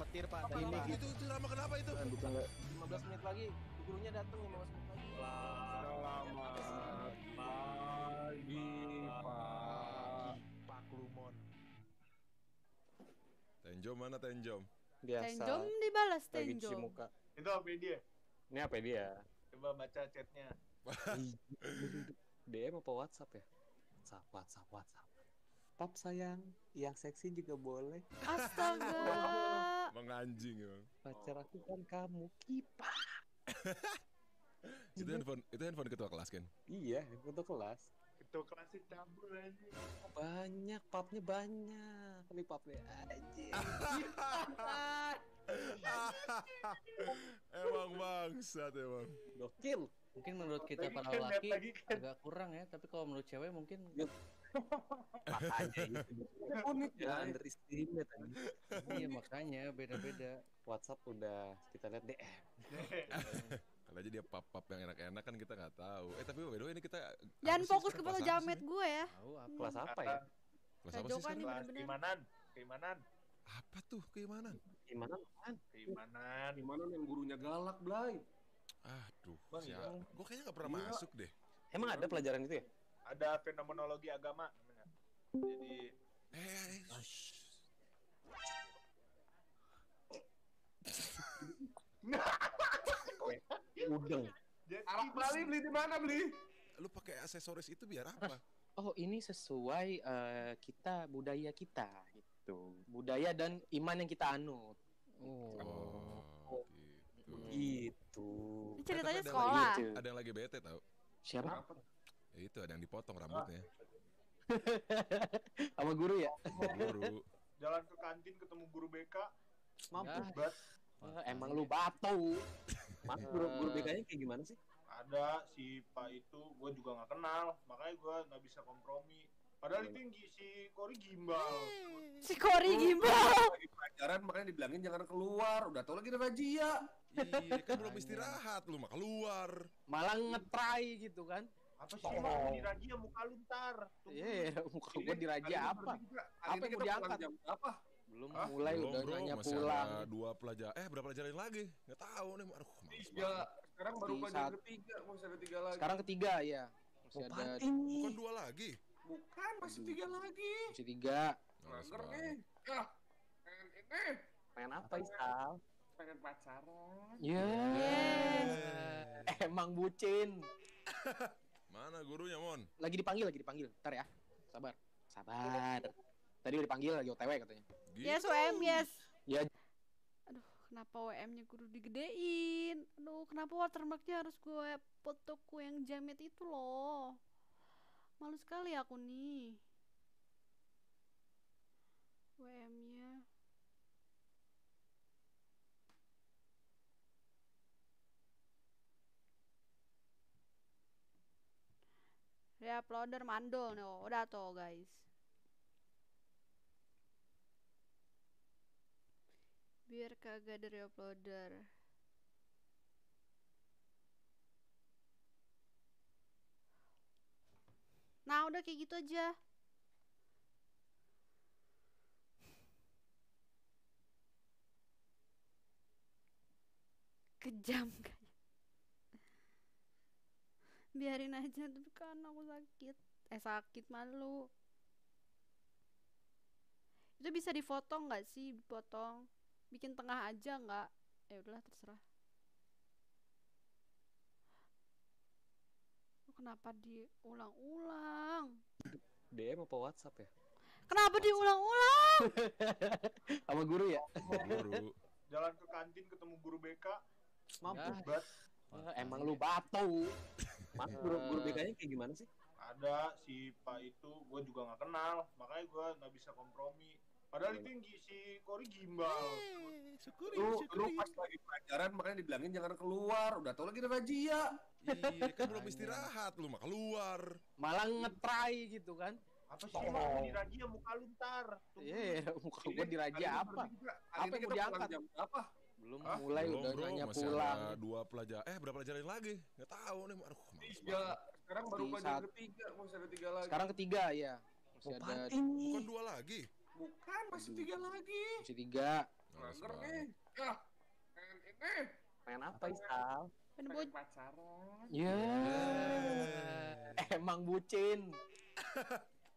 khawatir Pak. Tadi Ini Pak. itu lama kenapa itu? 15 menit lagi, gurunya datang 15 menit lagi. Selamat pagi, Pak. Pak Lumon. Tenjom mana Tenjom? Biasa. Tenjom dibalas Lagi cuci Tenjom. muka. Itu apa dia? Ini apa dia? Coba baca chatnya. DM apa WhatsApp ya? WhatsApp. Pap sayang, yang seksi juga boleh. Astaga. Menganjing emang. Pacar aku kan kamu, Kipa. Itu handphone ketua kelas kan? Iya, untuk kelas. Itu klasik campur aja. Banyak, papnya banyak. Ini papnya aja. Emang bangsat emang. Gokil. Mungkin menurut kita Lagi para kan, laki lagi kan. agak kurang ya, tapi kalau menurut cewek mungkin Makanya itu. Unik ya, underestimate aja. iya makanya beda-beda. WhatsApp udah kita lihat DM. Kalau aja dia pap-pap yang enak-enak kan kita nggak tahu. Tapi by the way ini kita Jangan apa sih fokus ke sekarang? foto Kelas apa jamet sih? gue ya. Tahu apa? Kelas apa ya? Kelas apa Joko sih sekarang? nih. Kelas bener-bener. keimanan. Apa tuh keimanan? Gimana kan? Keimanan. Gimana yang gurunya galak, Blay? Aduh, Bang, siapa? Gue kayaknya nggak pernah Iya. masuk deh. Emang ada pelajaran itu ya? Ada fenomenologi agama namanya. Jadi Udeng. jadi Alat Blay beli di mana, beli? Lu pakai aksesoris itu biar apa? Oh ini sesuai budaya kita gitu. Budaya dan iman yang kita anut. Oh, gitu. Gitu. Ini ceritanya Tapi ada sekolah. Gitu. Ada yang lagi bete tau? Siapa? Ya itu ada yang dipotong rambutnya. Sama guru ya? Guru. jalan ke kantin ketemu guru BK. Mampus Ya. Bat, Emang lu batu. Mas guru BK-nya kayak gimana sih? ada si Pak itu gue juga nggak kenal, makanya gue nggak bisa kompromi. Padahal itu yang si Kori gimbal. Si Kori gimbal. Lagi pelajaran makanya dibilangin jangan keluar. Udah tau lagi ada razia. Iya, kan belum istirahat lu mah keluar. Malah ngetrai gitu kan? Apa sih mau dirajia muka lu ntar? Iya, muka gua diraja apa? Apa yang mau diangkat? Jam berapa? Belum Hah? mulai Belum, udah bro, nanya masih pulang. ada 2 pelajaran. Berapa pelajaran lagi? Nggak tahu nih. Aduh, males Tiga. banget. Sekarang baru Di pelajaran saat- ketiga, masih ada 3 lagi. Sekarang ketiga ya. Masih ada Bukan 2 lagi. Bukan, masih 3 lagi. masih 3. Males Mager banget. nih. Ah, pengen ini. Pengen apa, Isal? Pengen pacaran. Ya. Emang bucin. Mana gurunya, Mon? Lagi dipanggil. Ntar ya. Sabar. Tadi udah dipanggil lagi OTW katanya. Gitu. Yes WM yes. Ya Aduh, kenapa WM-nya kudu digedein? Aduh, kenapa watermarknya harus gue fotoku yang jamet itu loh? Malu sekali aku nih. WM-nya. Reuploader mandul nih, oh. Udah tuh guys. Biar kagak ada reuploader. Nah, udah kayak gitu aja. Kejam kayaknya. Biarin aja, tapi kan aku sakit. Sakit malu. Itu bisa dipotong nggak sih? Dipotong. Bikin tengah aja nggak? Ya udahlah, terserah. Kenapa diulang-ulang? DM apa WhatsApp ya? Kenapa diulang-ulang? sama guru ya? Guru. Jalan ke kantin ketemu guru BK. Mampus. Bat, Emang lu batu. Mas guru BK-nya kayak gimana sih? ada si Pak itu gue juga nggak kenal, makanya gue nggak bisa kompromi. Padahal itu yang si Kori gimbal. Lu pas lagi pelajaran makanya dibilangin jangan keluar. Udah tau lagi ada razia. Iya, kan belum istirahat lu mah keluar. Malah ngetrai gitu kan? Apa sih mau dirajia muka lu ntar? Iya, muka gua diraja apa? Apa yang mau diangkat? Jam berapa? Belum Hah? mulai Belum, udah bro, nanya masih pulang. ada 2 pelajaran. Berapa pelajaran lagi? Nggak tahu nih. Aduh, males Tiga. banget. Sekarang baru Di pelajaran saat- ketiga, masih ada 3 lagi. Sekarang ketiga ya. Masih ada Bukan 2 lagi. Bukan, masih 3 lagi. masih 3. Males Mager banget. nih. Ah, ini. Pengen apa Isal? Pengen Pacaran. Ya. Emang bucin.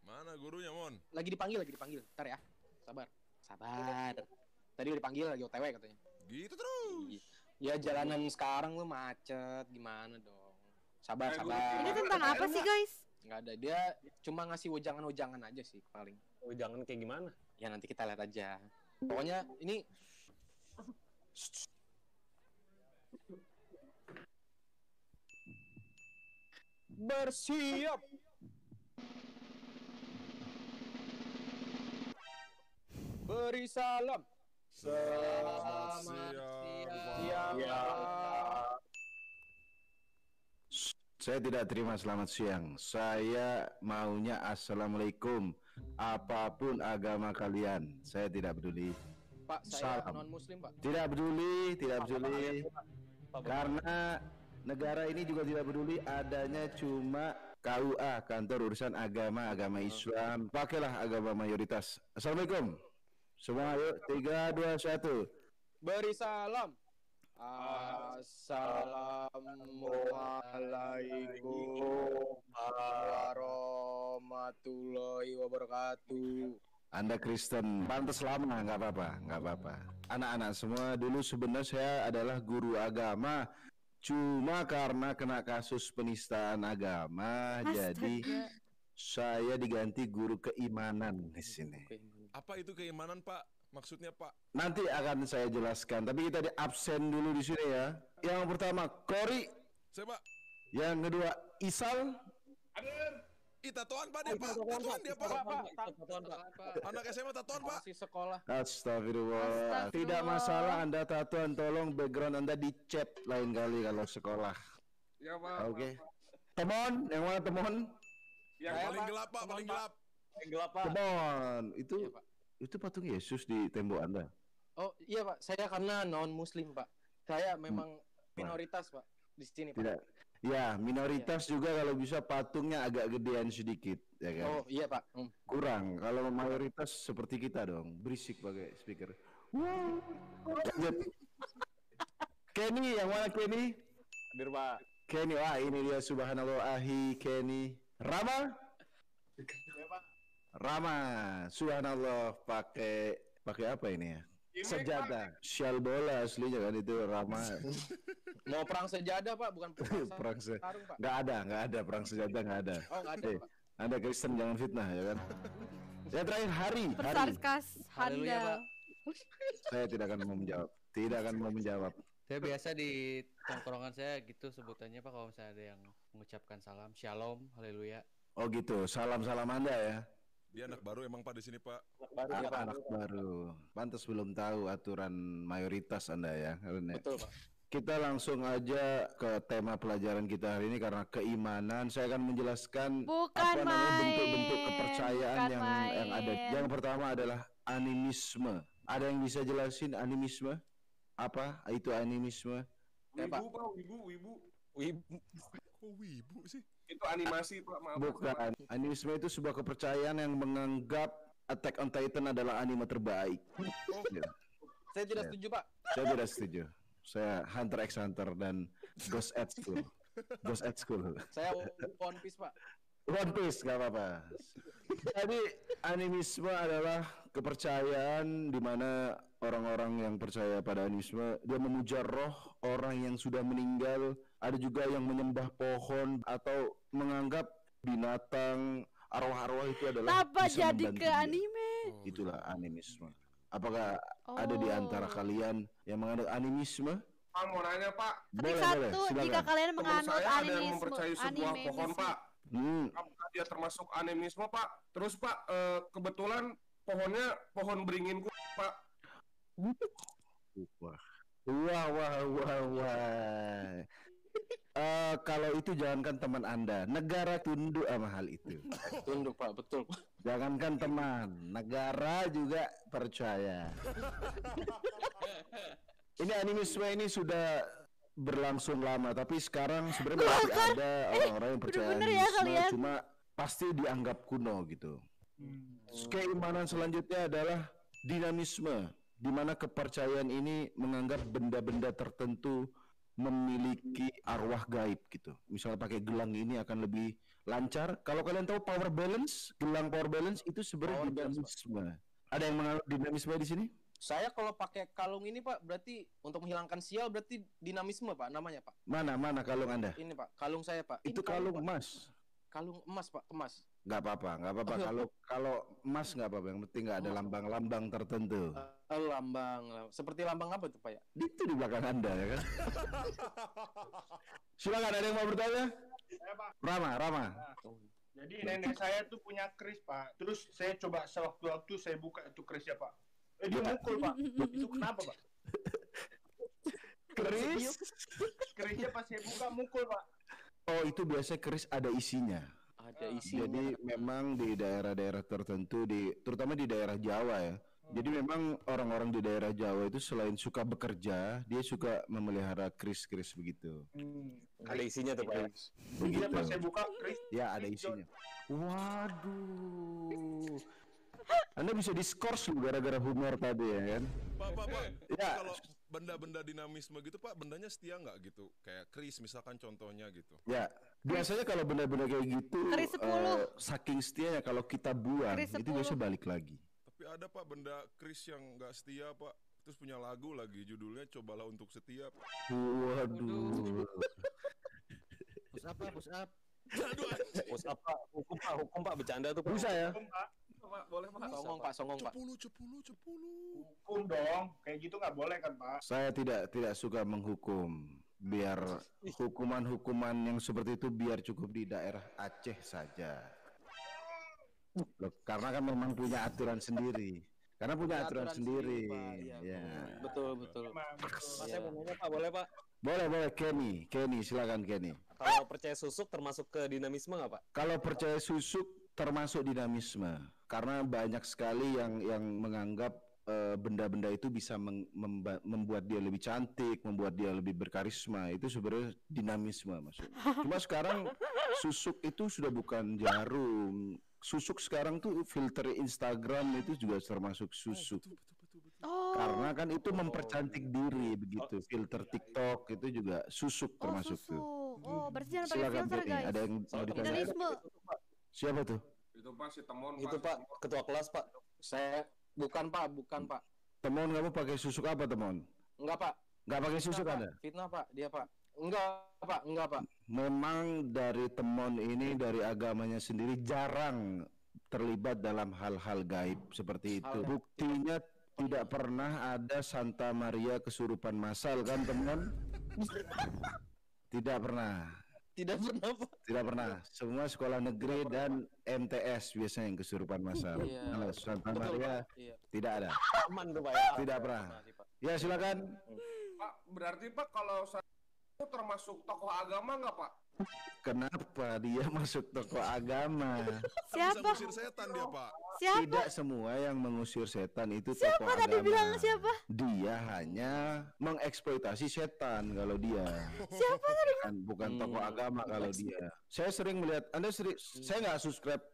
Mana gurunya, Mon? Lagi dipanggil. Ntar ya. Sabar. Tadi udah dipanggil lagi OTW katanya. Gitu terus. Ya jalanan sekarang lu macet, gimana dong? Sabar. Ini tentang apa sih guys? Nggak ada, dia cuma ngasih wejangan aja sih paling. Oh, jangan kayak gimana? Ya nanti kita lihat aja. Pokoknya ini bersiap. Beri salam. Selamat siang. Saya tidak terima selamat siang. Saya maunya assalamualaikum. Apapun agama kalian, saya tidak peduli. Pak, saya Salam. non muslim, Pak. Tidak peduli. Karena negara ini juga tidak peduli. Adanya cuma KUA, kantor urusan agama Islam. Pakailah agama mayoritas. Assalamualaikum. Semua ayo 3, 2, 1. Beri salam. Assalamualaikum warahmatullahi wabarakatuh. Anda Kristen, pantas lama, nggak apa-apa. Anak-anak semua, dulu sebenarnya saya adalah guru agama. Cuma karena kena kasus penistaan agama, jadi saya diganti guru keimanan di sini. Apa itu keimanan, Pak? Maksudnya, Pak? Nanti akan saya jelaskan, tapi kita di absen dulu di sini ya. Yang pertama, Kori. Saya, Pak. Yang kedua, Isal. Tatoan, Pak, dia, Pak. Tatoan dia, Pak. Anak SMA tatoan, Pak. Masih sekolah. Astagfirullah. Tidak masalah Anda tatoan, tolong background Anda dicet lain kali kalau sekolah. Ya, Pak. Oke. Temon, yang mana Temon? Yang Paling gelap, Pak. Paling gelap. Temon, Iya, Pak. itu patung Yesus di tembok Anda. Oh iya Pak, saya karena non muslim Pak. Saya memang minoritas Pak di sini Pak. Tidak. Ya, minoritas juga kalau bisa patungnya agak gedean sedikit, ya kan? Oh iya Pak. Kurang. Kalau mayoritas seperti kita dong, berisik pakai speaker. Lanjut. Kenny, yang mana Kenny? Hadir Pak. Kenny, wah ini dia subhanallah ahi Kenny. Rama, subhanallah pakai apa ini ya? Sejadah, syal bola aslinya kan itu Rama. Mau perang sejadah Pak, bukan Perang sarung Pak. nggak ada perang sejadah nggak ada. Oh nggak ada Pak. Anda Kristen jangan fitnah ya kan. Yang terakhir hari. Bersarkas Haleluya, handal. Pak. Saya tidak akan mau menjawab. Saya biasa di tongkrongan saya gitu sebutannya Pak kalau misalnya ada yang mengucapkan salam, shalom, haleluya. Oh gitu, salam Anda ya. Dia anak baru emang, Pak, di sini, Pak. Anak baru. Pantas belum tahu aturan mayoritas Anda ya. Betul Pak. Kita langsung aja ke tema pelajaran kita hari ini karena keimanan. Saya akan menjelaskan Bukan bentuk-bentuk main. kepercayaan Bukan yang ada. main. Yang pertama adalah animisme. Ada yang bisa jelasin animisme? Apa itu animisme? Wibu, Pak. Wibu. Kok wibu sih? Itu animasi, Pak. Maaf. Bukan. Animisme itu sebuah kepercayaan yang menganggap Attack on Titan adalah anime terbaik. Ya. Saya tidak setuju Pak. Saya tidak setuju. Saya Hunter x Hunter dan Ghost at School. Saya One Piece Pak. One Piece gak apa-apa. Jadi animisme adalah kepercayaan di mana orang-orang yang percaya pada animisme dia memuja roh orang yang sudah meninggal. Ada juga yang menyembah pohon atau menganggap binatang arwah-arwah itu adalah Kenapa bisa jadi membantu ke dia. anime? Itulah animisme. Apakah ada di antara kalian yang menganut animisme? Pak, mau nanya, Pak. Tapi satu, silakan. jika kalian Teman menganut saya ada yang animisme, mempercayai sebuah pohon, Pak. Apakah dia termasuk animisme, Pak? Terus, Pak, kebetulan pohonnya pohon beringin, Pak. Wah. Kalau itu jangankan teman Anda, negara tunduk sama hal itu. Tunduk Pak, betul. Jangankan teman, negara juga percaya. Ini animisme ini sudah berlangsung lama, tapi sekarang sebenarnya masih ada orang-orang yang percaya bener-bener ya animisme, kalian. cuma pasti dianggap kuno gitu. Keimanan selanjutnya adalah dinamisme. di mana kepercayaan ini menganggap benda-benda tertentu memiliki arwah gaib gitu. Misalnya pakai gelang ini akan lebih lancar. Kalau kalian tahu power balance, gelang power balance itu sebenarnya dinamisme. Ada yang menganggap dinamisme di sini? Saya kalau pakai kalung ini Pak, berarti untuk menghilangkan sial berarti dinamisme Pak namanya Pak. Mana kalung Anda? Ini Pak, kalung saya Pak. Itu Ini kalung Pak. emas. Kalung emas Pak, emas. Nggak apa-apa. Kalau emas nggak apa-apa. Yang penting nggak ada lambang-lambang tertentu. Lambang. Seperti lambang apa tuh Pak ya? Itu di belakang Anda ya kan? Silakan, ada yang mau bertanya? Saya, Pak. Rama. Jadi nenek saya tuh punya keris Pak. Terus saya coba sewaktu-waktu saya buka itu kerisnya Pak. Dia mukul Pak. Itu kenapa Pak? Kerisnya pas saya buka mukul Pak. Oh, itu biasanya keris ada isinya. Ada isinya. Jadi memang di daerah-daerah tertentu, terutama di daerah Jawa ya. Jadi memang orang-orang di daerah Jawa itu selain suka bekerja, dia suka memelihara keris-keris begitu. Ada isinya tuh Pak. Begitu. Pas saya buka keris. Ya, ada isinya. Waduh. Anda bisa diskors lu gara-gara humor tadi ya kan? Pak. Ya. Kalau benda-benda dinamisme gitu Pak, bendanya setia nggak gitu? Kayak keris misalkan contohnya gitu. Ya, biasanya kalau benda-benda kayak gitu saking setianya kalau kita buang Keris itu 10. biasa balik lagi. Tapi ada Pak benda keris yang nggak setia Pak. Terus punya lagu lagi judulnya Cobalah Untuk Setia Pak. Waduh. Push up. Aduh anjing. Push up Pak, hukum Pak bercanda tuh Pak. Bisa ya? Pak, boleh Pak. Songong Pak. Cepulu. Hukum dong. Kayak gitu nggak boleh kan Pak? Saya tidak suka menghukum. Biar hukuman-hukuman yang seperti itu biar cukup di daerah Aceh saja. Loh, karena kan memang punya aturan sendiri. Karena punya aturan sendiri. Pak. Ya. Betul. Saya mau nanya Pak, boleh Pak? Boleh Kenny, silakan Kenny. Kalau percaya susuk termasuk ke dinamisme nggak Pak? Kalau percaya susuk termasuk dinamisme, karena banyak sekali yang menganggap benda-benda itu bisa membuat dia lebih cantik, membuat dia lebih berkarisma. Itu sebenarnya dinamisme maksudnya. Cuma sekarang susuk itu sudah bukan jarum. Susuk sekarang tuh filter Instagram itu juga termasuk susuk. Oh. Karena kan itu mempercantik diri begitu. Filter TikTok itu juga susuk termasuk susuk. tuh. Oh, berarti jangan pakai Silakan filter Kenny, guys. ada yang mau ditanya? Dinamisme. Siapa tuh? Itu Pak si Temon Itu Pak, ketua kelas Pak. Saya bukan Pak. Temon, kamu pakai susuk apa Temon? Enggak Pak. Nggak pakai susuk Pak. Anda? Fitnah Pak, dia Pak. Enggak Pak. Memang dari Temon ini dari agamanya sendiri jarang terlibat dalam hal-hal gaib seperti itu. Buktinya tidak pernah ada Santa Maria kesurupan massal kan Temon? Tidak pernah. Tidak pernah. Semua sekolah negeri dan MTS biasanya yang kesurupan massal. Kalau Santa Maria tidak ada. Aman tuh Pak ya. Tidak pernah. Ya silakan. Pak, berarti Pak kalau saya itu termasuk tokoh agama nggak Pak? Kenapa dia masuk tokoh agama? Siapa? Bisa ngusir setan dia Pak. Siapa? Tidak semua yang mengusir setan itu tokoh Siapa tadi agama. bilang siapa? Dia hanya mengeksploitasi setan kalau dia. Siapa tadi? Bukan tokoh agama kalau dia. Saya sering melihat, saya nggak subscribe,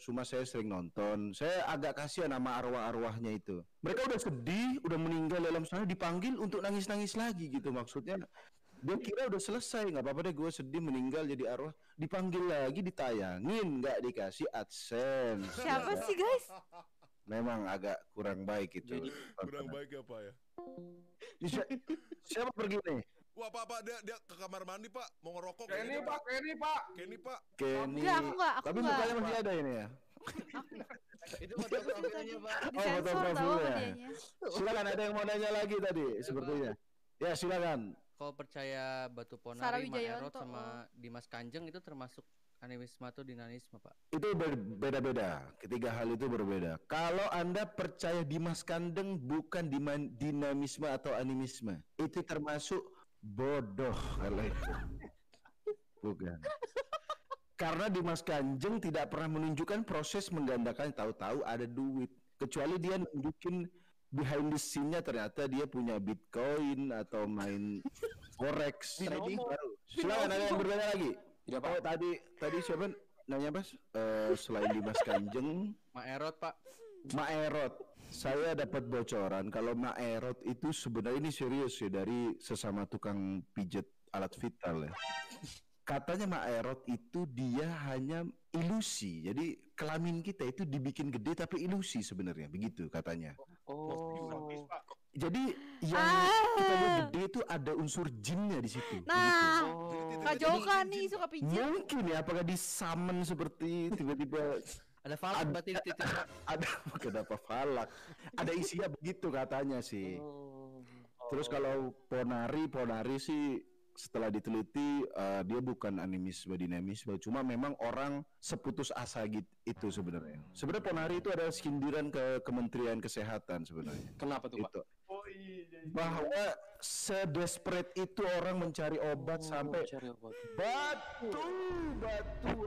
cuma saya sering nonton. Saya agak kasihan sama arwah-arwahnya itu. Mereka udah sedih, udah meninggal dalam sana, dipanggil untuk nangis-nangis lagi gitu maksudnya. Dia kira udah selesai, nggak apa-apa deh gue sedih meninggal jadi arwah, dipanggil lagi, ditayangin, nggak dikasih AdSense. Siapa sih guys? Memang agak kurang baik itu. Kurang baik ya Pak ya. Siapa pergi nih? Wah Pak, dia ke kamar mandi Pak, mau ngerokok. Kenny Pak. Kenny Pak. Kenny. Enggak, aku enggak. Tapi mukanya masih ada ini ya. Itu foto profilnya Pak. Disensor foto tahu profilnya. dianya. Silakan, ada yang mau nanya lagi tadi sepertinya. Ya silakan. Kalau percaya Batu Sarah Ponari, Wijayanto, Maerot sama Dimas Kanjeng itu termasuk animisme atau dinamisme Pak? Itu berbeda-beda. Ketiga hal itu berbeda. Kalau Anda percaya Dimas Kanjeng bukan dinamisme atau animisme, itu termasuk bodoh kalau itu. Bukan. Karena Dimas Kanjeng tidak pernah menunjukkan proses menggandakan, tahu-tahu ada duit. Kecuali dia nunjukin behind the scene-nya ternyata dia punya Bitcoin atau main forex. Silakan, ada yang bertanya lagi? Oh, tadi siapa nanya Mas? Selain Dimas Kanjeng, Maerot Pak. Maerot. saya dapat bocoran kalau Mak Erot itu sebenarnya ini serius ya dari sesama tukang pijet alat vital ya. Katanya Mak Erot itu dia hanya ilusi. Jadi kelamin kita itu dibikin gede tapi ilusi sebenarnya, begitu katanya. Jadi yang kita lihat gede itu ada unsur jinnya di situ. Nah, Kak Joka nih suka pijit. Mungkin ya, apakah di summon seperti tiba-tiba ada falak berarti di titik. ada kenapa falak? Ada isinya begitu katanya sih. Terus kalau Ponari sih setelah diteliti dia bukan animisme dinamisme, cuma memang orang seputus asa gitu itu sebenarnya. Sebenarnya Ponari itu adalah sindiran ke Kementerian Kesehatan sebenarnya. Kenapa tuh, Pak? Bahwa sedesperate itu orang mencari obat sampai batu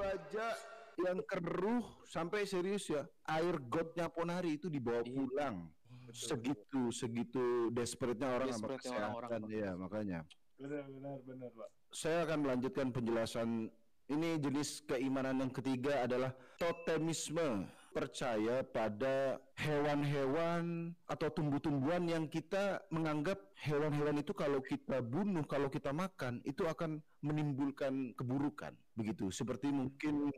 aja yang keruh sampai serius ya, air gotnya Ponari itu dibawa pulang. Segitu desperate-nya orang sama kesehatan ya, makanya. Benar, Pak. Saya akan melanjutkan penjelasan. Ini jenis keimanan yang ketiga adalah totemisme. Percaya pada hewan-hewan atau tumbuh-tumbuhan yang kita menganggap hewan-hewan itu kalau kita bunuh, kalau kita makan, itu akan menimbulkan keburukan. Begitu. Seperti mungkin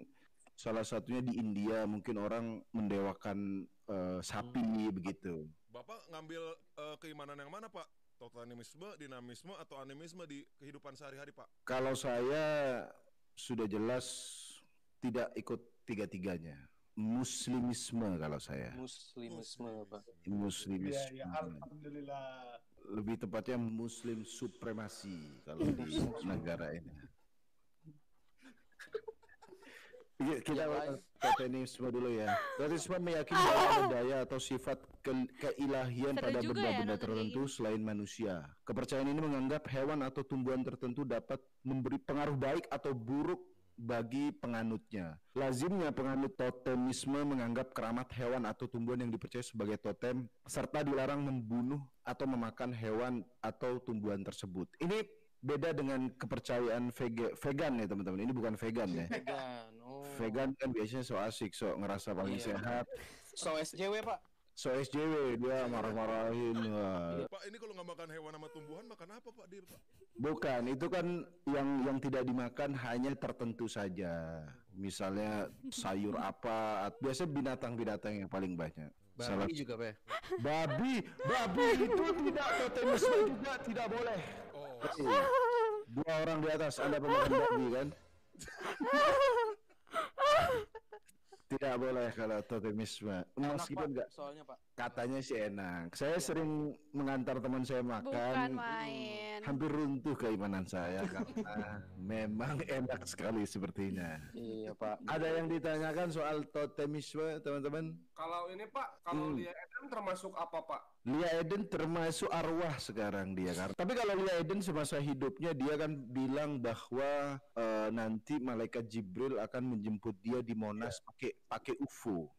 salah satunya di India, mungkin orang mendewakan sapi begitu. Bapak ngambil keimanan yang mana, Pak? Totemisme, dinamisme, atau animisme di kehidupan sehari-hari, Pak? Kalau saya sudah jelas tidak ikut tiga-tiganya. Muslimisme kalau saya. Muslimisme, Pak. Muslimisme. Ya, alhamdulillah. Lebih tepatnya Muslim supremasi kalau di negara ini. Kita totemisme dulu ya. Totemisme meyakini bahwa ada daya atau sifat keilahian pada benda-benda tertentu selain manusia. Kepercayaan ini menganggap hewan atau tumbuhan tertentu dapat memberi pengaruh baik atau buruk bagi penganutnya. Lazimnya penganut totemisme menganggap keramat hewan atau tumbuhan yang dipercaya sebagai totem serta dilarang membunuh atau memakan hewan atau tumbuhan tersebut. Ini beda dengan kepercayaan vegan ya teman-teman. Ini bukan vegan ya. Vegan kan biasanya so asik, so ngerasa paling sehat. So SJW, Pak. So SJW dia marah-marahin. Pak, ini kalau nggak makan hewan sama tumbuhan, makan apa, Pak? Pak? Bukan, itu kan yang tidak dimakan hanya tertentu saja. Misalnya sayur apa, biasanya binatang-binatang yang paling banyak. Babi juga, Pak. Babi itu tidak totemisme juga tidak boleh. Dua orang di atas, Anda pemakan babi kan? Tidak boleh kalau totemisme. Meskipun enggak, soalnya, Pak. Katanya sih enak. Saya sering mengantar teman saya makan. Bukan main. Hampir runtuh keimanan saya karena memang enak sekali sepertinya. Iya, Pak. Ada yang ditanyakan soal totemisme, teman-teman? Kalau ini, Pak, kalau Lia Eden termasuk apa, Pak? Lia Eden termasuk arwah sekarang dia kan. Tapi kalau Lia Eden semasa hidupnya dia kan bilang bahwa nanti malaikat Jibril akan menjemput dia di Monas pakai UFO.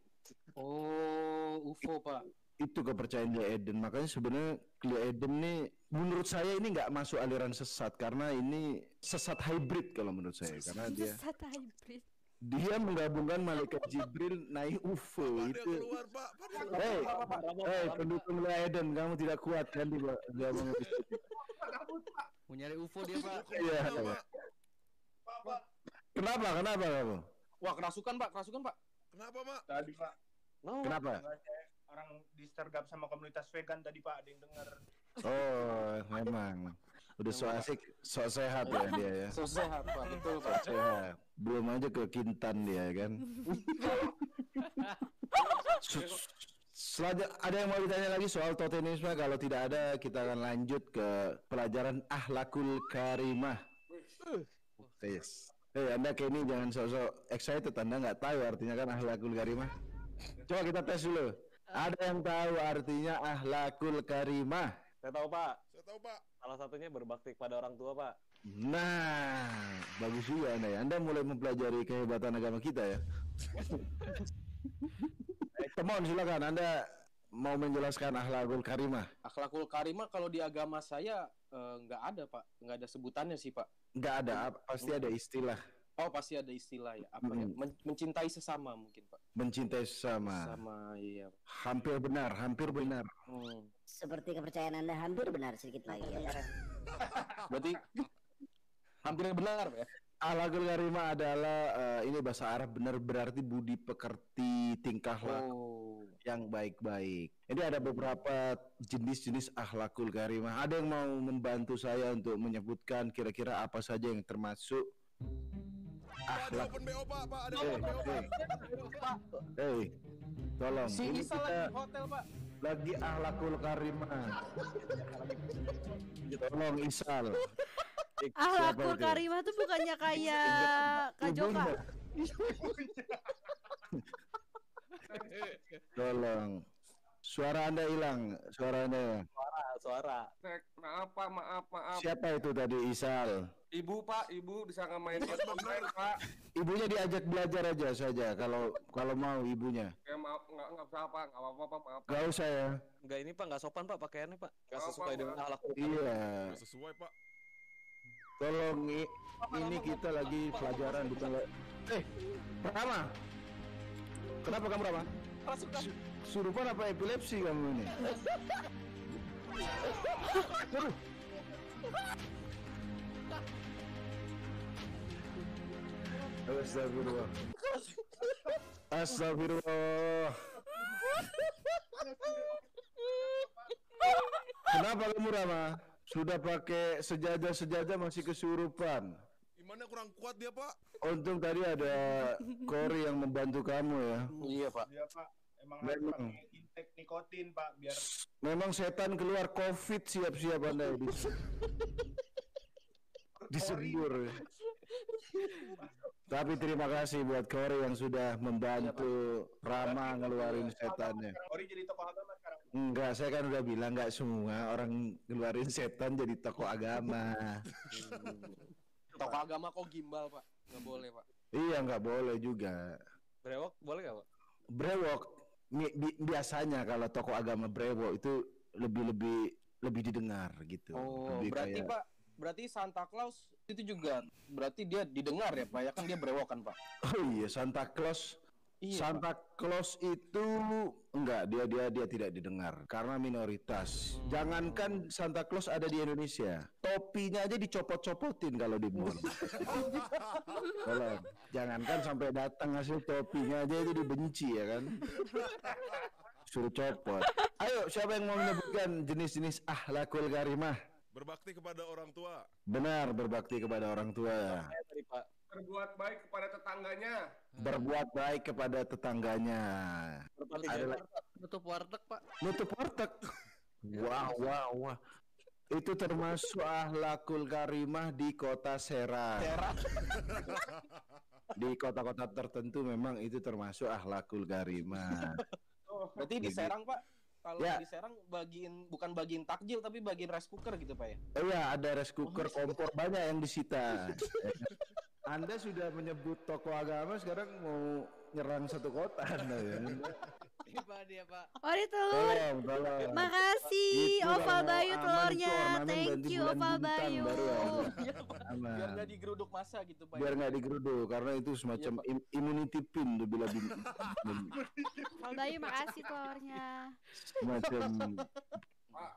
Oh, UFO, Pak. Itu kepercayaan Lia Eden. Makanya sebenarnya Lia Eden nih menurut saya ini nggak masuk aliran sesat karena ini sesat hybrid kalau menurut saya karena dia Sesat hybrid. dia menggabungkan malaikat Jibril naik UFO itu. Hei, pendukung Lia Eden, kamu tidak kuat kan dia Mau nyari UFO dia, Pak. Iya. Kenapa kamu? Wah, kerasukan, Pak. Kenapa, Pak? Tadi, Pak. Kenapa? Orang disergap sama komunitas vegan tadi, Pak, ada yang dengar. Oh, memang. Udah so asik, so sehat ya dia ya. So sehat, Pak. Betul, Pak. Sehat. Belum aja ke Kintan dia kan. Selanjutnya ada yang mau ditanya lagi soal totemisme? Kalau tidak ada, kita akan lanjut ke pelajaran akhlakul karimah. Yes. Anda kayak ini jangan sok-sok excited, Anda nggak tahu artinya kan akhlakul karimah. Coba kita tes dulu. Ada yang tahu artinya akhlakul karimah? Saya tahu, Pak. Pak. Salah satunya berbakti kepada orang tua, Pak. Nah, bagus juga Anda ya. Anda mulai mempelajari kehebatan agama kita ya. Come on, silakan. Anda mau menjelaskan akhlakul karimah? Akhlakul karimah kalau di agama saya nggak ada, Pak. Nggak ada sebutannya sih, Pak. Nggak ada, pasti ada istilah. Oh, pasti ada istilah ya. Apa ya? Mencintai sesama mungkin, Pak. Mencintai sesama. Sama, iya. Hampir benar, hampir benar. Seperti kepercayaan Anda hampir benar sedikit lagi ya. Berarti hampir benar, Pak ya. Akhlakul karimah adalah ini bahasa Arab, benar berarti budi pekerti, tingkah laku yang baik-baik. Ini ada beberapa jenis-jenis akhlakul karimah. Ada yang mau membantu saya untuk menyebutkan kira-kira apa saja yang termasuk akhlak? Open BO Pak, ada open BO Pak. Tolong. Si Ini Isa lagi di hotel, Pak. lagi akhlakul karimah. Tolong Isal. Akhlakul karimah tuh bukannya kayak Kak Joka. Tolong. Suara Anda hilang, suara Anda. Suara. Maaf Pak, maaf. Siapa itu tadi Isal? Ibu Pak, ibu bisa nggak main online Pak? Ibunya diajak belajar aja saja kalau mau ibunya. Ya maaf, nggak usah Pak, nggak apa-apa Pak, maaf. Gak usah ya. Enggak ini Pak, enggak sopan Pak pakaiannya Pak. Enggak sesuai dengan akhlak. Iya. Nggak sesuai Pak. Tolong ini kita lagi pelajaran bukan. Rama. Kenapa kamu Rama? Surupan apa epilepsi kamu ini? Aduh. Astagfirullah. Astagfirullah. Kenapa kamu Rama? Sudah pakai sejadah masih kesurupan. Imannya kurang kuat dia Pak. Untung tadi ada Kori yang membantu kamu ya. Iya, Pak. Iya Pak, emang harus pakai intake nikotin Pak biar Memang setan keluar COVID, siap-siap Anda disembur. Tapi terima kasih buat Kori yang sudah membantu Rama ngeluarin setannya. Kori jadi tokoh agama sekarang. Enggak, saya kan udah bilang enggak semua orang ngeluarin setan jadi tokoh agama. Tokoh agama kok gimbal, Pak? Nggak boleh, Pak. Iya, nggak boleh juga. Brewok boleh nggak Pak? Brewok biasanya kalau tokoh agama brewok itu lebih didengar gitu. Oh, Lebih berarti kayak- Pak, berarti Santa Claus itu juga berarti dia didengar ya, Pak? Ya kan dia brewokan, Pak. Oh iya, Santa Claus. Iya, Santa Claus itu enggak, dia tidak didengar karena minoritas. Jangankan Santa Claus ada di Indonesia, topinya aja dicopot-copotin kalau di mall. Tolong, jangankan sampai datang hasil topinya aja itu dibenci ya kan. Suruh copot. Ayo, siapa yang mau menyebutkan jenis-jenis akhlakul karimah? Berbakti kepada orang tua. Benar, berbakti kepada orang tua. Tadi Pak. Berbuat baik kepada tetangganya. Berbuat baik kepada tetangganya. Tutup warteg Pak. Nutup warteg. Wah. Itu termasuk akhlakul karimah di kota Serang. Di kota-kota tertentu memang itu termasuk akhlakul karimah. Berarti di Serang, Pak. Kalau Ya. di Serang bukan bagiin takjil tapi bagiin rice cooker gitu, Pak ya. Oh iya, ada rice cooker, kompor banyak yang disita. Anda sudah menyebut tokoh agama, sekarang mau nyerang satu kota Anda ya. Iya Pak, dia Pak. Oh, ini telur. Tolong. Makasih, Itu Oval kalau Bayu aman telurnya. itu ornamen Thank ganti you, bulan Oval bintang Bayu. baru ya. Aman. Biar nggak digeruduk masa gitu, Pak. Biar nggak digeruduk karena itu semacam immunity pin tuh bila Oval Bayu, makasih telurnya. semacam.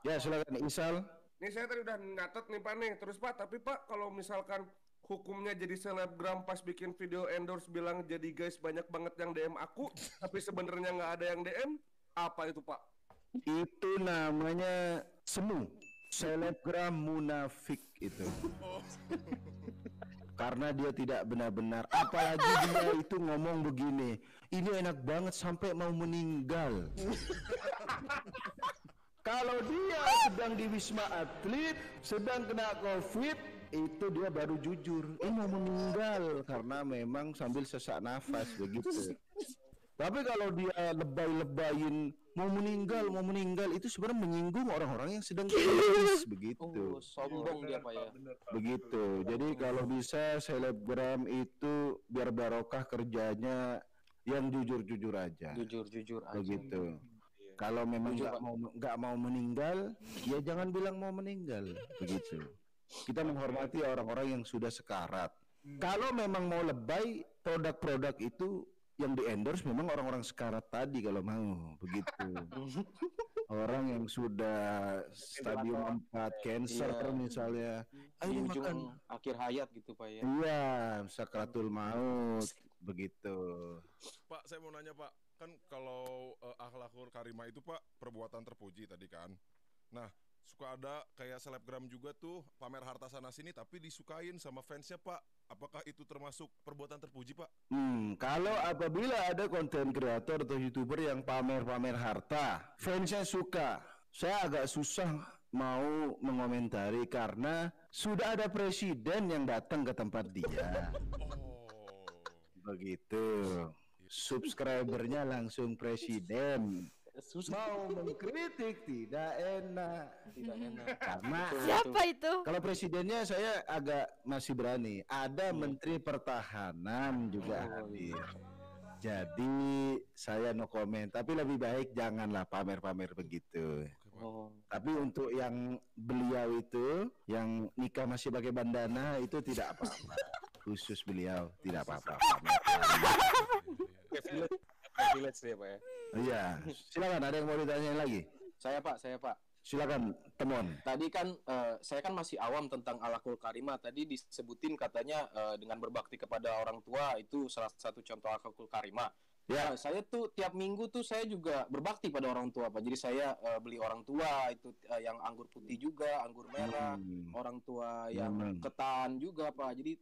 Ya silakan Isal. Nih saya tadi udah nyatet nih Pak nih. Terus Pak, tapi Pak kalau misalkan hukumnya jadi selebgram pas bikin video endorse bilang jadi guys banyak banget yang DM aku, tapi sebenarnya nggak ada yang DM, apa itu Pak? Itu namanya semu. Selebgram munafik itu. Karena dia tidak benar-benar. Apalagi dia itu ngomong begini. Ini enak banget sampai mau meninggal. Kalau dia sedang di Wisma Atlet, sedang kena COVID, itu dia baru jujur. Ini mau meninggal karena memang sambil sesak nafas begitu. Tapi kalau dia lebay-lebayin mau meninggal itu sebenarnya menyinggung orang-orang yang sedang kritis begitu. Sombong dia, Pak ya. Begitu. Jadi kalau bisa selebgram itu biar barokah kerjanya yang jujur-jujur aja. Jujur aja. Begitu. Kalau memang nggak mau meninggal, ya jangan bilang mau meninggal. Begitu. Kita menghormati orang-orang yang sudah sekarat. Kalau memang mau lebay, produk-produk itu yang di endorse memang orang-orang sekarat tadi kalau mau begitu. Orang yang sudah stadium 4 cancer Iya. misalnya, Di ayo ujung makan. akhir hayat gitu Pak ya. Iya, sakratul maut begitu. Pak, saya mau nanya Pak, kan kalau akhlakul karimah itu Pak perbuatan terpuji tadi kan. Nah, suka ada kayak selebgram juga tuh pamer harta sana sini tapi disukain sama fansnya Pak. Apakah itu termasuk perbuatan terpuji Pak? Kalau apabila ada konten kreator atau YouTuber yang pamer-pamer harta, fansnya suka, saya agak susah mau mengomentari karena sudah ada presiden yang datang ke tempat dia. Begitu. Subscribernya langsung presiden. Mau mengkritik tidak enak. Tidak enak. Karena Siapa itu? kalau presidennya saya agak masih berani. Ada Menteri Pertahanan juga hadir. Jadi saya no comment. Tapi lebih baik janganlah pamer-pamer begitu. Tapi untuk yang beliau itu, yang nikah masih pakai bandana itu tidak apa-apa. Khusus beliau tidak apa-apa. Privilege ya Pak ya. Iya, silakan ada yang mau ditanyain lagi? Saya Pak. Silakan, Temon. Tadi kan saya kan masih awam tentang alakul karimah. Tadi disebutin katanya dengan berbakti kepada orang tua itu salah satu contoh alakul karimah. Ya. Saya tuh tiap minggu tuh saya juga berbakti pada orang tua Pak. Jadi saya beli orang tua itu yang anggur putih juga, anggur merah, orang tua yang ketan juga Pak. Jadi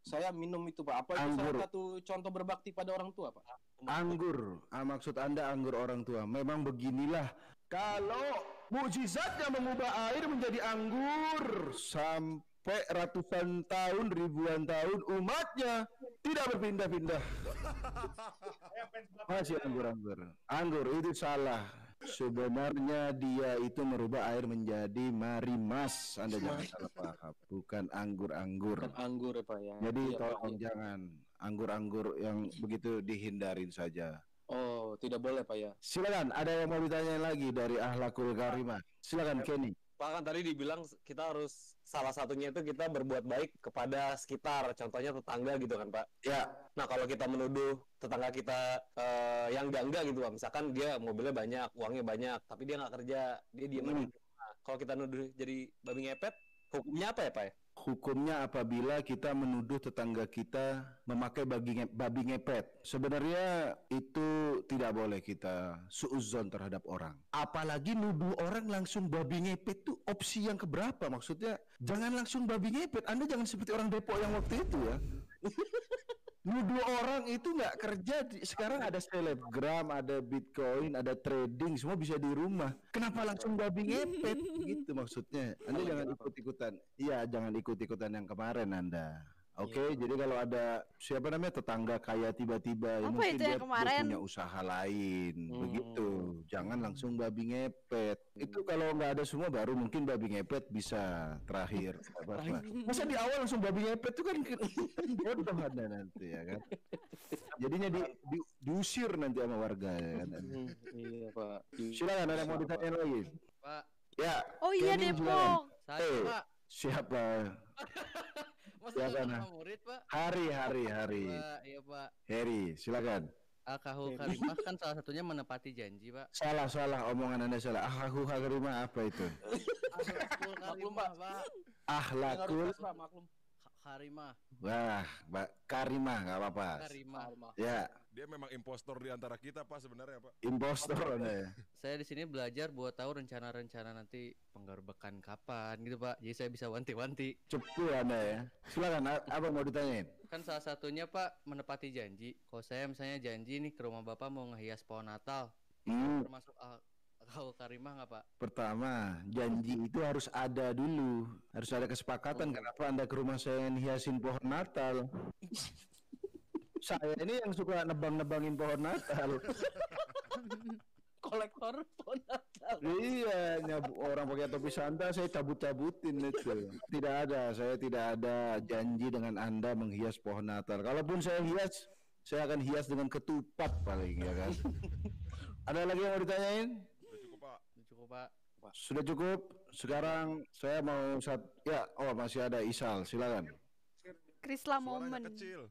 saya minum itu Pak. Apa itu salah satu contoh berbakti pada orang tua Pak? Anggur, maksud Anda anggur orang tua. Memang beginilah. Kalau mukjizatnya mengubah air menjadi anggur sampai ratusan tahun, ribuan tahun, umatnya tidak berpindah-pindah. Masih anggur-anggur. Anggur itu salah. Sebenarnya dia itu merubah air menjadi marimas. Anda jangan salah paham. Bukan anggur-anggur. Bukan anggur ya Pak ya. Jadi Iya, Pak, tolong iya. jangan anggur-anggur yang begitu dihindarin saja. Oh, tidak boleh Pak ya. Silakan, ada yang mau ditanya lagi dari Ahlakul Karimah. Silakan Kenny. Pak kan tadi dibilang kita harus salah satunya itu kita berbuat baik kepada sekitar, contohnya tetangga gitu kan Pak. Ya. Nah kalau kita menuduh tetangga kita yang enggak gitu Pak, misalkan dia mobilnya banyak, uangnya banyak, tapi dia nggak kerja, dia diem aja. Nah, kalau kita nuduh jadi babi ngepet, hukumnya apa ya Pak ya? Hukumnya apabila kita menuduh tetangga kita memakai babi ngepet. Sebenarnya itu tidak boleh kita suudzon terhadap orang. Apalagi nuduh orang langsung babi ngepet itu opsi yang keberapa? Maksudnya jangan langsung babi ngepet. Anda jangan seperti orang Depok yang waktu itu ya. Nuduh orang itu nggak kerja. Sekarang ada selebgram, ada bitcoin, ada trading, semua bisa di rumah. Kenapa langsung babi ngepet? Gitu maksudnya. Anda jangan ikut-ikutan. Iya, jangan ikut-ikutan yang kemarin Anda. Oke, jadi kalau ada siapa namanya tetangga kaya tiba-tiba Apa mungkin itu yang dia kemarin? punya usaha lain, begitu. Jangan langsung babi ngepet. Itu kalau nggak ada semua baru mungkin babi ngepet bisa terakhir. Masa di awal langsung babi ngepet itu kan bodoh Anda nanti ya kan. Jadinya diusir nanti sama warga ya kan. Iya Pak. Silakan ada yang mau ditanya lagi. Pak. Ya. Oh iya Kenny, Depok. silakan. Saya Pak. Siapa? Masa Silakan. nama murid Pak? Hari. Pak, iya Pak. Harry, silakan. Akahul karimah kan salah satunya menepati janji Pak. Salah omongan Anda salah. Akhlakul karimah apa itu? Akhlakul karimah Pak. Akhlakul Karimah. Wah, Karimah nggak apa-apa. Karimah. Ya, Dia memang impostor di antara kita Pak sebenarnya Pak. impostor Anda ya. Saya di sini belajar buat tahu rencana-rencana nanti penggerbekan kapan gitu Pak. Jadi saya bisa wanti-wanti. Cepu Anda ya. Silakan, apa mau ditanyain? Kan salah satunya Pak menepati janji. Kalau saya misalnya janji nih ke rumah Bapak mau ngehias pohon Natal. Itu termasuk Akahul karimah nggak Pak? Pertama, janji itu harus ada dulu. Harus ada kesepakatan. Kenapa Anda ke rumah saya hiasin pohon Natal? Saya ini yang suka nebang-nebangin pohon Natal. Kolektor pohon Natal. Iya, orang pakai topi Santa saya cabut-cabutin itu. Saya tidak ada janji dengan Anda menghias pohon Natal. Kalaupun saya hias, saya akan hias dengan ketupat paling ya kan. Ada lagi yang mau ditanyain? Cukup Pak. Sudah cukup. Sekarang saya mau masih ada Isal, silakan. Krisla Suaranya momen. kecil.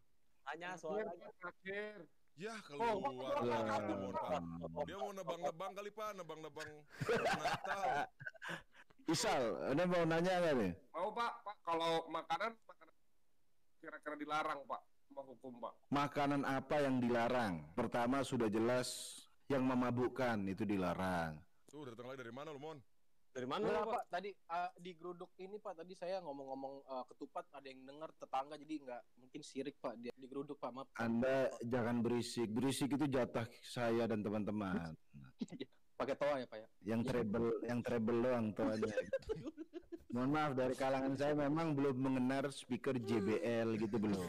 Hanya suaranya. Terakhir. Ya keluar lagi tuh Mon, Pak. Dia mau nebang-nebang kali Pak, nebang-nebang Natal. Isal, Anda mau nanya nggak nih? Mau Pak, kalau makanan kira-kira dilarang Pak sama hukum Pak. Makanan apa yang dilarang? Pertama sudah jelas yang memabukkan itu dilarang. Tuh datang lagi dari mana lu Mon? Dari mana Enggak, Pak? Pak, tadi di geruduk ini Pak, tadi saya ngomong-ngomong ketupat, ada yang dengar tetangga, jadi nggak mungkin sirik Pak di geruduk Pak, maaf. Anda jangan berisik. Berisik itu jatah saya dan teman-teman. Pakai toa ya Pak ya. Yang treble doang toanya. Mohon maaf dari kalangan saya memang belum mengenal speaker JBL gitu belum.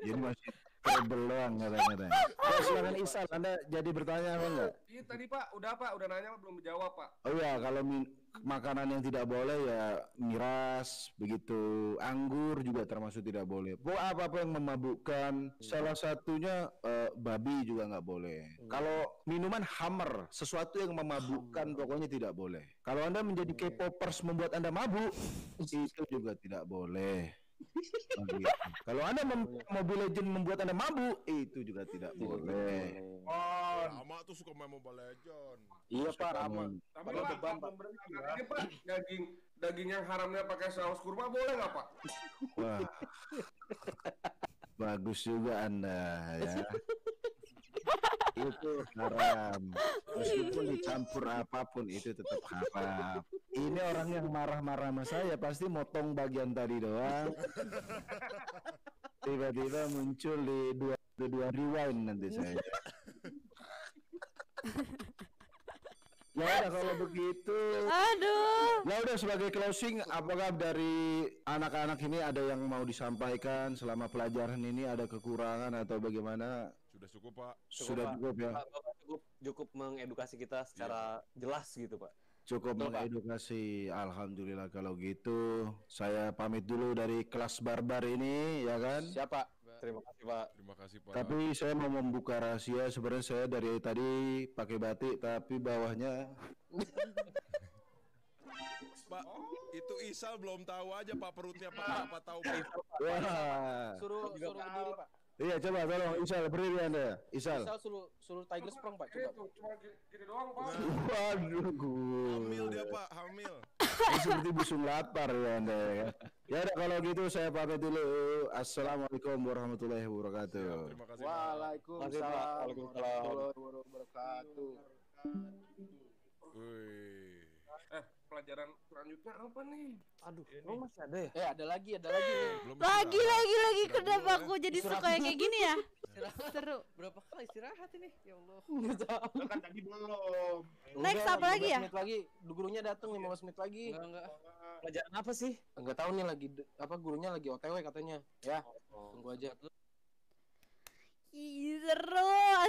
Jadi masih treble doang kadang-kadang. Silakan Isal, Anda jadi bertanya apa enggak? Iya tadi Pak, udah nanya belum dijawab Pak. Oh ya, kalau makanan yang tidak boleh ya miras, begitu. Anggur juga termasuk tidak boleh. Apa-apa yang memabukkan, salah satunya babi juga nggak boleh. Kalau minuman Hammer, sesuatu yang memabukkan pokoknya tidak boleh. Kalau Anda menjadi K-popers membuat Anda mabuk, itu juga tidak boleh. Begitu. Kalau Anda Mobile Legend membuat Anda mabuk, itu juga tidak boleh. Oh, Rama tuh suka main Mobile Legend. Iya Pak, Rama. tapi Padahal Pak, beban Pak. ini Pak, daging yang haramnya pakai saus kurma boleh nggak Pak? Wah, bagus juga Anda ya. Itu haram. Meskipun dicampur apapun itu tetap haram. Ini orang yang marah-marah sama saya pasti motong bagian tadi doang. Tiba-tiba muncul di dua rewind nanti saya. Ya udah kalau begitu. Aduh. Ya udah sebagai closing, apakah dari anak-anak ini ada yang mau disampaikan selama pelajaran ini, ada kekurangan atau bagaimana? Sudah cukup Pak. Sudah cukup ya. Pak, Bapak cukup mengedukasi kita secara jelas gitu Pak. Cukup Betul, Pak. mengedukasi. Alhamdulillah kalau gitu. Saya pamit dulu dari kelas barbar ini ya kan. Siapa? Terima kasih Pak. Terima kasih Pak. Tapi saya mau membuka rahasia, sebenarnya saya dari tadi pakai batik tapi bawahnya Pak, itu Isal belum tahu aja Pak perutnya Pak, apa tahu Pak. wah. Suruh berdiri Pak. Iya coba tolong Isal berdiri Anda. Isal. Misal suruh Tiger Sprong Pak, coba. Itu cuma gini doang Pak. Waduh. Hamil dia Pak, hamil. Ini seperti busung lapar ya Anda ya. Ya udah kalau gitu saya pamit dulu. Assalamualaikum warahmatullahi wabarakatuh. Terima kasih Pak. Waalaikumsalam warahmatullahi wabarakatuh. Wih. Pelajaran selanjutnya apa nih? Aduh, emang masih ada ya? Ada lagi nih. Belum Lagi istirahat. kenapa aku jadi suka yang kayak gini ya? Seru. Berapa kali istirahat ini? Ya Allah. Lo kan tadi belum. Next apa lagi ya? 15 menit lagi. Gurunya datang 15 menit lagi. Enggak. Pelajaran apa sih? Enggak tahu nih lagi apa gurunya lagi OTW katanya. Ya, tunggu aja. Ih, seru.